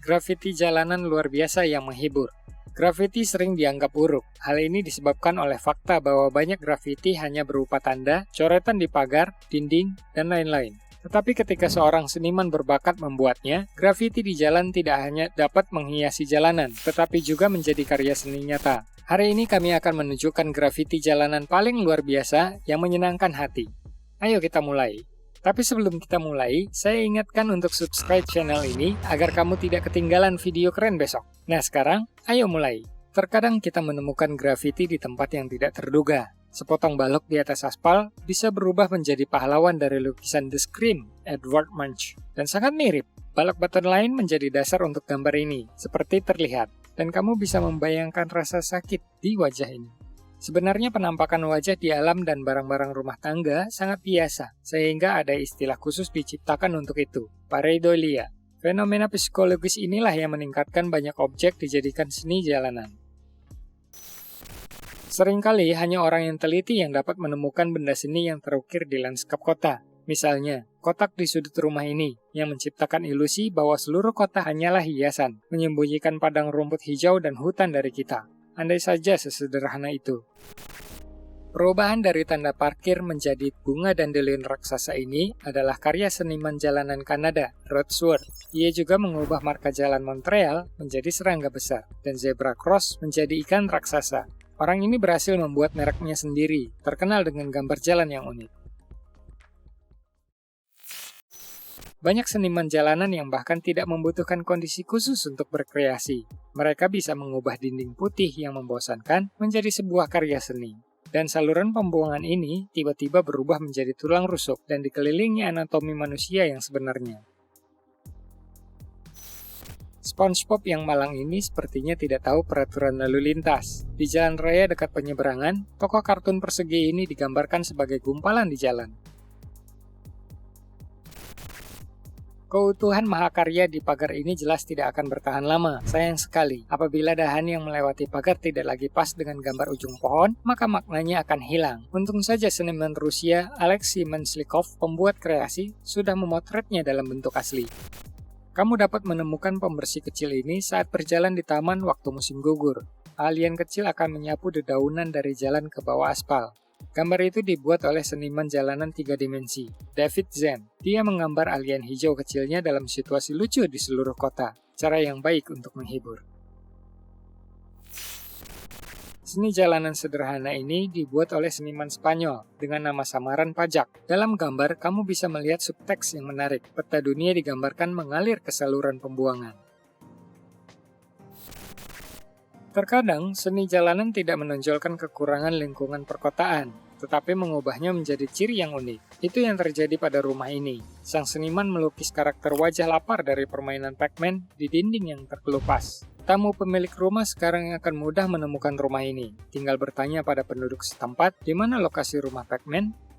Grafiti jalanan luar biasa yang menghibur. Grafiti sering dianggap buruk. Hal ini disebabkan oleh fakta bahwa banyak grafiti hanya berupa tanda, coretan di pagar, dinding, dan lain-lain. Tetapi ketika seorang seniman berbakat membuatnya, grafiti di jalan tidak hanya dapat menghiasi jalanan, tetapi juga menjadi karya seni nyata. Hari ini kami akan menunjukkan grafiti jalanan paling luar biasa yang menyenangkan hati. Ayo kita mulai. Tapi sebelum kita mulai, saya ingatkan untuk subscribe channel ini agar kamu tidak ketinggalan video keren besok. Nah sekarang, ayo mulai. Terkadang kita menemukan grafiti di tempat yang tidak terduga. Sepotong balok di atas aspal bisa berubah menjadi pahlawan dari lukisan The Scream, Edvard Munch. Dan sangat mirip, balok beton lain menjadi dasar untuk gambar ini, seperti terlihat. Dan kamu bisa membayangkan rasa sakit di wajah ini. Sebenarnya penampakan wajah di alam dan barang-barang rumah tangga sangat biasa, sehingga ada istilah khusus diciptakan untuk itu, pareidolia. Fenomena psikologis inilah yang meningkatkan banyak objek dijadikan seni jalanan. Seringkali hanya orang yang teliti yang dapat menemukan benda seni yang terukir di lanskap kota. Misalnya, kotak di sudut rumah ini, yang menciptakan ilusi bahwa seluruh kota hanyalah hiasan, menyembunyikan padang rumput hijau dan hutan dari kita. Andai saja sesederhana itu. Perubahan dari tanda parkir menjadi bunga dandelion raksasa ini adalah karya seniman jalanan Kanada, Rod Stewart. Ia juga mengubah marka jalan Montreal menjadi serangga besar, dan zebra cross menjadi ikan raksasa. Orang ini berhasil membuat mereknya sendiri, terkenal dengan gambar jalan yang unik. Banyak seniman jalanan yang bahkan tidak membutuhkan kondisi khusus untuk berkreasi. Mereka bisa mengubah dinding putih yang membosankan menjadi sebuah karya seni. Dan saluran pembuangan ini tiba-tiba berubah menjadi tulang rusuk dan dikelilingi anatomi manusia yang sebenarnya. SpongeBob yang malang ini sepertinya tidak tahu peraturan lalu lintas. Di jalan raya dekat penyeberangan, tokoh kartun persegi ini digambarkan sebagai gumpalan di jalan. Keutuhan mahakarya di pagar ini jelas tidak akan bertahan lama. Sayang sekali, apabila dahan yang melewati pagar tidak lagi pas dengan gambar ujung pohon, maka maknanya akan hilang. Untung saja seniman Rusia Alexei Menslikov, pembuat kreasi, sudah memotretnya dalam bentuk asli. Kamu dapat menemukan pembersih kecil ini saat berjalan di taman waktu musim gugur. Alien kecil akan menyapu dedaunan dari jalan ke bawah aspal. Gambar itu dibuat oleh seniman jalanan 3 dimensi, David Zen. Dia menggambar alien hijau kecilnya dalam situasi lucu di seluruh kota, cara yang baik untuk menghibur. Seni jalanan sederhana ini dibuat oleh seniman Spanyol dengan nama samaran pajak. Dalam gambar, kamu bisa melihat subteks yang menarik. Peta dunia digambarkan mengalir ke saluran pembuangan. Terkadang, seni jalanan tidak menonjolkan kekurangan lingkungan perkotaan, tetapi mengubahnya menjadi ciri yang unik. Itu yang terjadi pada rumah ini. Sang seniman melukis karakter wajah lapar dari permainan Pac-Man di dinding yang terkelupas. Tamu pemilik rumah sekarang akan mudah menemukan rumah ini. Tinggal bertanya pada penduduk setempat, di mana lokasi rumah Pac-Man?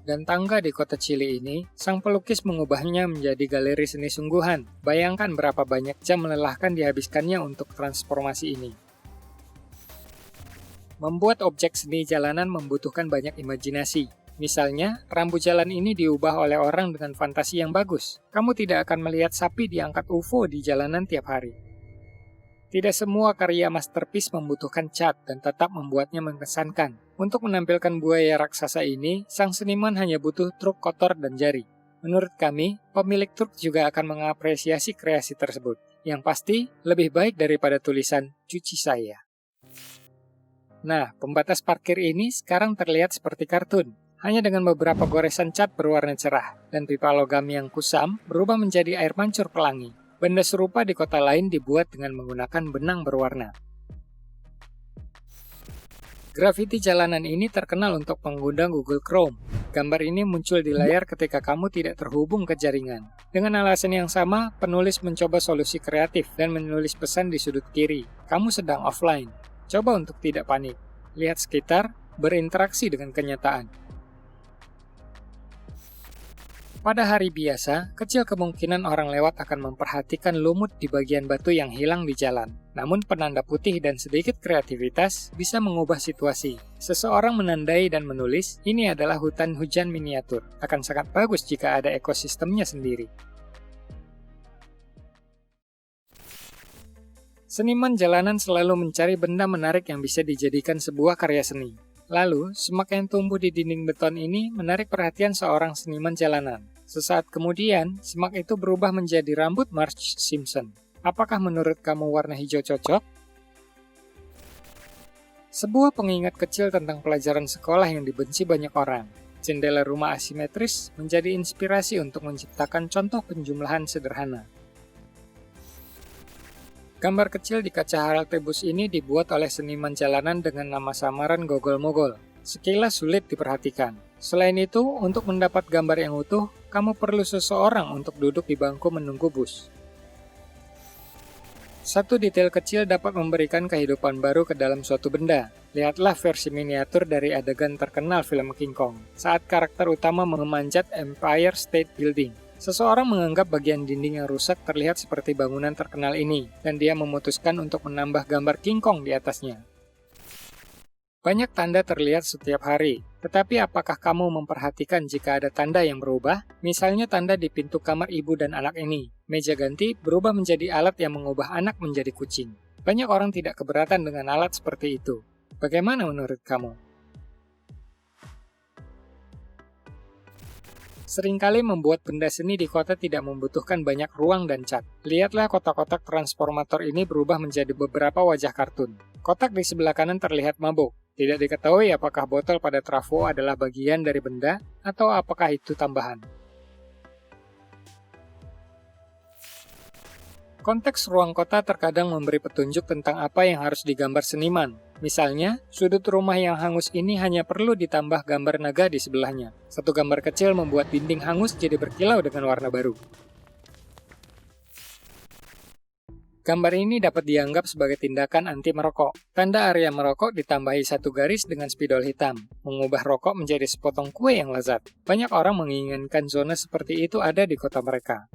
Dan tangga di kota Chili ini, sang pelukis mengubahnya menjadi galeri seni sungguhan. Bayangkan berapa banyak jam melelahkan dihabiskannya untuk transformasi ini. Membuat objek seni jalanan membutuhkan banyak imajinasi. Misalnya, rambu jalan ini diubah oleh orang dengan fantasi yang bagus. Kamu tidak akan melihat sapi diangkat UFO di jalanan tiap hari. Tidak semua karya masterpiece membutuhkan cat dan tetap membuatnya mengesankan. Untuk menampilkan buaya raksasa ini, sang seniman hanya butuh truk kotor dan jari. Menurut kami, pemilik truk juga akan mengapresiasi kreasi tersebut. Yang pasti, lebih baik daripada tulisan "cuci saya". Nah, pembatas parkir ini sekarang terlihat seperti kartun. Hanya dengan beberapa goresan cat berwarna cerah, dan pipa logam yang kusam berubah menjadi air mancur pelangi. Benda serupa di kota lain dibuat dengan menggunakan benang berwarna. Grafiti jalanan ini terkenal untuk pengguna Google Chrome. Gambar ini muncul di layar ketika kamu tidak terhubung ke jaringan. Dengan alasan yang sama, penulis mencoba solusi kreatif dan menulis pesan di sudut kiri. Kamu sedang offline. Coba untuk tidak panik. Lihat sekitar, berinteraksi dengan kenyataan. Pada hari biasa, kecil kemungkinan orang lewat akan memperhatikan lumut di bagian batu yang hilang di jalan. Namun penanda putih dan sedikit kreativitas bisa mengubah situasi. Seseorang menandai dan menulis, ini adalah hutan hujan miniatur. Akan sangat bagus jika ada ekosistemnya sendiri. Seniman jalanan selalu mencari benda menarik yang bisa dijadikan sebuah karya seni. Lalu, semak yang tumbuh di dinding beton ini menarik perhatian seorang seniman jalanan. Sesaat kemudian, semak itu berubah menjadi rambut Marge Simpson. Apakah menurut kamu warna hijau cocok? Sebuah pengingat kecil tentang pelajaran sekolah yang dibenci banyak orang. Jendela rumah asimetris menjadi inspirasi untuk menciptakan contoh penjumlahan sederhana. Gambar kecil di kaca Haratebus ini dibuat oleh seniman jalanan dengan nama samaran Gogol-Mogol. Sekilas sulit diperhatikan. Selain itu, untuk mendapat gambar yang utuh, kamu perlu seseorang untuk duduk di bangku menunggu bus. Satu detail kecil dapat memberikan kehidupan baru ke dalam suatu benda. Lihatlah versi miniatur dari adegan terkenal film King Kong, saat karakter utama memanjat Empire State Building. Seseorang menganggap bagian dinding yang rusak terlihat seperti bangunan terkenal ini, dan dia memutuskan untuk menambah gambar King Kong di atasnya. Banyak tanda terlihat setiap hari, tetapi apakah kamu memperhatikan jika ada tanda yang berubah? Misalnya tanda di pintu kamar ibu dan anak ini. Meja ganti berubah menjadi alat yang mengubah anak menjadi kucing. Banyak orang tidak keberatan dengan alat seperti itu. Bagaimana menurut kamu? Seringkali membuat benda seni di kota tidak membutuhkan banyak ruang dan cat. Lihatlah kotak-kotak transformator ini berubah menjadi beberapa wajah kartun. Kotak di sebelah kanan terlihat mabuk. Tidak diketahui apakah botol pada trafo adalah bagian dari benda atau apakah itu tambahan. Konteks ruang kota terkadang memberi petunjuk tentang apa yang harus digambar seniman. Misalnya, sudut rumah yang hangus ini hanya perlu ditambah gambar naga di sebelahnya. Satu gambar kecil membuat dinding hangus jadi berkilau dengan warna baru. Gambar ini dapat dianggap sebagai tindakan anti merokok. Tanda area merokok ditambahi satu garis dengan spidol hitam, mengubah rokok menjadi sepotong kue yang lezat. Banyak orang menginginkan zona seperti itu ada di kota mereka.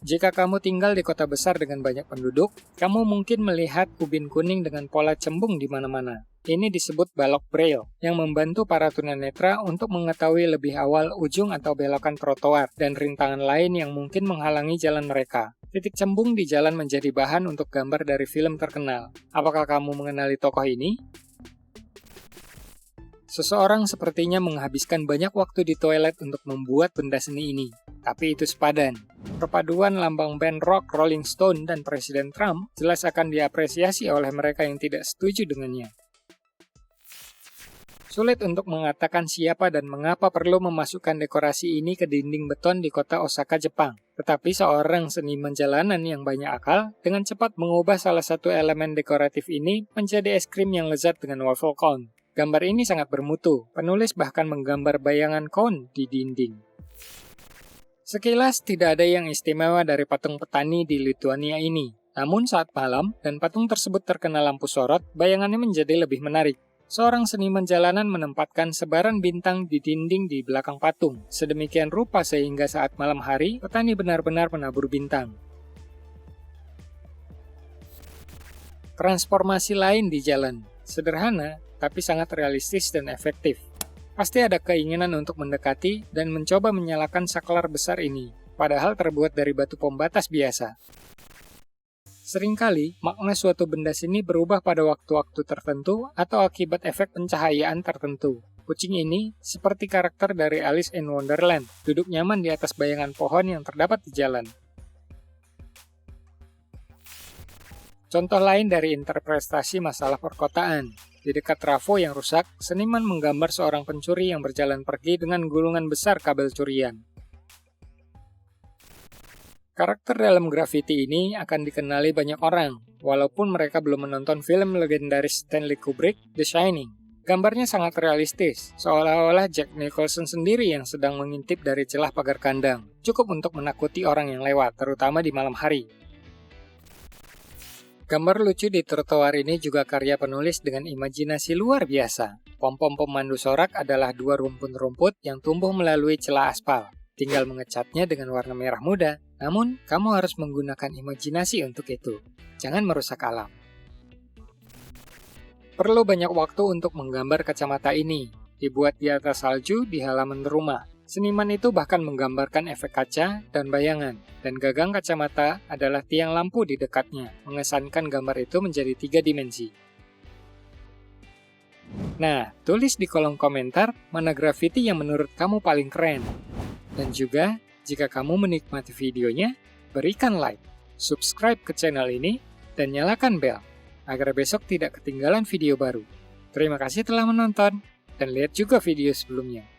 Jika kamu tinggal di kota besar dengan banyak penduduk, kamu mungkin melihat ubin kuning dengan pola cembung di mana-mana. Ini disebut balok braille, yang membantu para tunanetra untuk mengetahui lebih awal ujung atau belokan trotoar dan rintangan lain yang mungkin menghalangi jalan mereka. Titik cembung di jalan menjadi bahan untuk gambar dari film terkenal. Apakah kamu mengenali tokoh ini? Seseorang sepertinya menghabiskan banyak waktu di toilet untuk membuat benda seni ini. Tapi itu sepadan. Perpaduan lambang band rock Rolling Stone dan Presiden Trump jelas akan diapresiasi oleh mereka yang tidak setuju dengannya. Sulit untuk mengatakan siapa dan mengapa perlu memasukkan dekorasi ini ke dinding beton di kota Osaka, Jepang. Tetapi seorang seniman jalanan yang banyak akal dengan cepat mengubah salah satu elemen dekoratif ini menjadi es krim yang lezat dengan waffle cone. Gambar ini sangat bermutu. Penulis bahkan menggambar bayangan cone di dinding. Sekilas tidak ada yang istimewa dari patung petani di Lituania ini. Namun saat malam dan patung tersebut terkena lampu sorot, bayangannya menjadi lebih menarik. Seorang seniman jalanan menempatkan sebaran bintang di dinding di belakang patung. Sedemikian rupa sehingga saat malam hari, petani benar-benar menabur bintang. Transformasi lain di jalan. Sederhana, tapi sangat realistis dan efektif. Pasti ada keinginan untuk mendekati dan mencoba menyalakan saklar besar ini, padahal terbuat dari batu pembatas biasa. Seringkali, makna suatu benda seni berubah pada waktu-waktu tertentu atau akibat efek pencahayaan tertentu. Kucing ini, seperti karakter dari Alice in Wonderland, duduk nyaman di atas bayangan pohon yang terdapat di jalan. Contoh lain dari interpretasi masalah perkotaan. Di dekat trafo yang rusak, seniman menggambar seorang pencuri yang berjalan pergi dengan gulungan besar kabel curian. Karakter dalam grafiti ini akan dikenali banyak orang, walaupun mereka belum menonton film legendaris Stanley Kubrick, The Shining. Gambarnya sangat realistis, seolah-olah Jack Nicholson sendiri yang sedang mengintip dari celah pagar kandang. Cukup untuk menakuti orang yang lewat, terutama di malam hari. Gambar lucu di trotoar ini juga karya penulis dengan imajinasi luar biasa. Pom-pom pemandu sorak adalah dua rumput-rumput yang tumbuh melalui celah aspal. Tinggal mengecatnya dengan warna merah muda. Namun, kamu harus menggunakan imajinasi untuk itu. Jangan merusak alam. Perlu banyak waktu untuk menggambar kacamata ini. Dibuat di atas salju di halaman rumah. Seniman itu bahkan menggambarkan efek kaca dan bayangan, dan gagang kacamata adalah tiang lampu di dekatnya, mengesankan gambar itu menjadi 3 dimensi. Nah, tulis di kolom komentar mana graffiti yang menurut kamu paling keren. Dan juga, jika kamu menikmati videonya, berikan like, subscribe ke channel ini, dan nyalakan bel, agar besok tidak ketinggalan video baru. Terima kasih telah menonton, dan lihat juga video sebelumnya.